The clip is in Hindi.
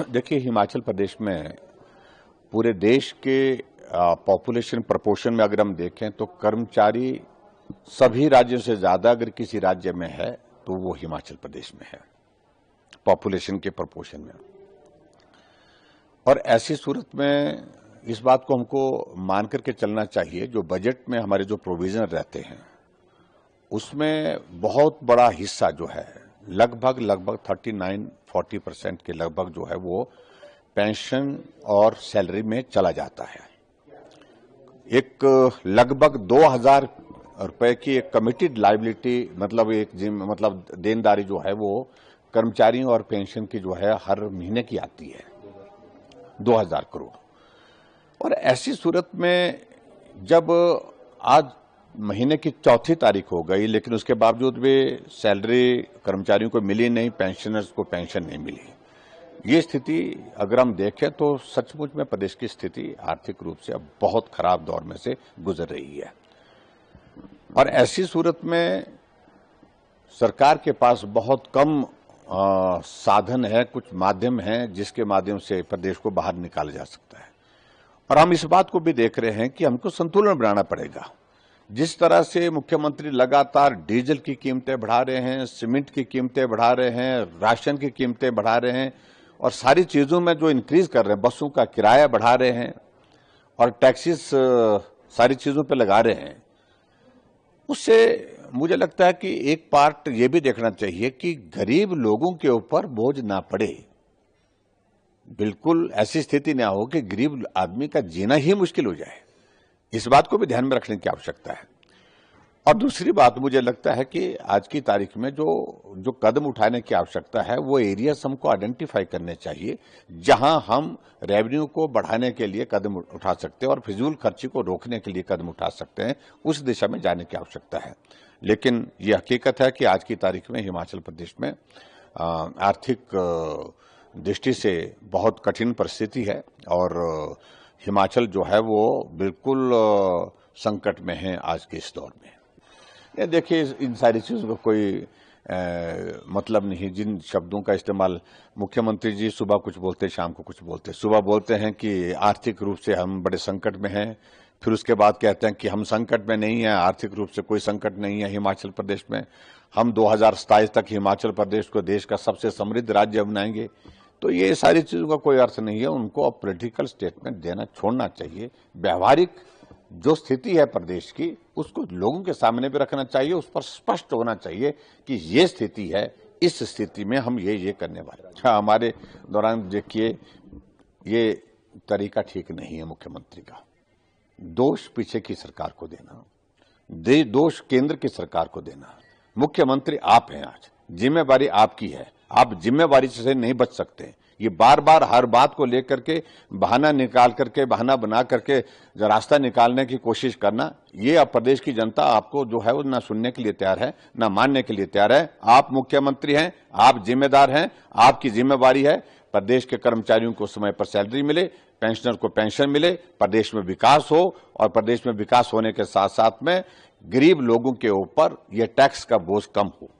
देखिए, हिमाचल प्रदेश में पूरे देश के पॉपुलेशन प्रपोर्शन में अगर हम देखें तो कर्मचारी सभी राज्यों से ज्यादा अगर किसी राज्य में है तो वो हिमाचल प्रदेश में है, पॉपुलेशन के प्रपोर्शन में। और ऐसी सूरत में इस बात को हमको मान करके चलना चाहिए, जो बजट में हमारे जो प्रोविजन रहते हैं उसमें बहुत बड़ा हिस्सा जो है लगभग 39-40% के लगभग जो है वो पेंशन और सैलरी में चला जाता है। एक लगभग 2000 रुपए की एक कमिटेड लायबिलिटी मतलब देनदारी जो है वो कर्मचारियों और पेंशन की जो है हर महीने की आती है 2000 करोड़। और ऐसी सूरत में जब आज महीने की 4थी तारीख हो गई लेकिन उसके बावजूद भी सैलरी कर्मचारियों को मिली नहीं, पेंशनर्स को पेंशन नहीं मिली, ये स्थिति अगर हम देखें तो सचमुच में प्रदेश की स्थिति आर्थिक रूप से अब बहुत खराब दौर में से गुजर रही है। और ऐसी सूरत में सरकार के पास बहुत कम साधन है, कुछ माध्यम हैं जिसके माध्यम से प्रदेश को बाहर निकाला जा सकता है। और हम इस बात को भी देख रहे हैं कि हमको संतुलन बनाना पड़ेगा। जिस तरह से मुख्यमंत्री लगातार डीजल की कीमतें बढ़ा रहे हैं, सीमेंट की कीमतें बढ़ा रहे हैं, राशन की कीमतें बढ़ा रहे हैं और सारी चीजों में जो इंक्रीज कर रहे हैं, बसों का किराया बढ़ा रहे हैं और टैक्सेस सारी चीजों पे लगा रहे हैं, उससे मुझे लगता है कि एक पार्ट ये भी देखना चाहिए कि गरीब लोगों के ऊपर बोझ ना पड़े। बिल्कुल ऐसी स्थिति ना हो कि गरीब आदमी का जीना ही मुश्किल हो जाए, इस बात को भी ध्यान में रखने की आवश्यकता है। और दूसरी बात मुझे लगता है कि आज की तारीख में जो कदम उठाने की आवश्यकता है वो एरियाज हमको आइडेंटिफाई करने चाहिए जहां हम रेवेन्यू को बढ़ाने के लिए कदम उठा सकते हैं और फिजूल खर्ची को रोकने के लिए कदम उठा सकते हैं, उस दिशा में जाने की आवश्यकता है। लेकिन ये हकीकत है कि आज की तारीख में हिमाचल प्रदेश में आर्थिक दृष्टि से बहुत कठिन परिस्थिति है और हिमाचल जो है वो बिल्कुल संकट में है आज के इस दौर में। ये देखिए, इन सारी चीज़ों का कोई मतलब नहीं। जिन शब्दों का इस्तेमाल मुख्यमंत्री जी सुबह कुछ बोलते, शाम को कुछ बोलते। सुबह बोलते हैं कि आर्थिक रूप से हम बड़े संकट में हैं, फिर उसके बाद कहते हैं कि हम संकट में नहीं हैं, आर्थिक रूप से कोई संकट नहीं है हिमाचल प्रदेश में, हम 2027 तक हिमाचल प्रदेश को देश का सबसे समृद्ध राज्य बनाएंगे। तो ये सारी चीजों का कोई अर्थ नहीं है। उनको अब पॉलिटिकल स्टेटमेंट देना छोड़ना चाहिए। व्यवहारिक जो स्थिति है प्रदेश की उसको लोगों के सामने भी रखना चाहिए, उस पर स्पष्ट होना चाहिए कि ये स्थिति है, इस स्थिति में हम ये करने वाले। अच्छा, हमारे दौरान देखिए ये तरीका ठीक नहीं है मुख्यमंत्री का। दोष पीछे की सरकार को देना, दोष केंद्र की सरकार को देना। मुख्यमंत्री आप हैं, आज जिम्मेवारी आपकी है, आप जिम्मेवारी से नहीं बच सकते। ये बार बार हर बात को लेकर के बहाना निकाल करके, बहाना बना करके रास्ता निकालने की कोशिश करना, ये अब प्रदेश की जनता आपको जो है वो ना सुनने के लिए तैयार है, ना मानने के लिए तैयार है। आप मुख्यमंत्री हैं, आप जिम्मेदार हैं, आपकी जिम्मेवारी है प्रदेश के कर्मचारियों को समय पर सैलरी मिले, पेंशनर को पेंशन मिले, प्रदेश में विकास हो और प्रदेश में विकास होने के साथ साथ में गरीब लोगों के ऊपर यह टैक्स का बोझ कम हो।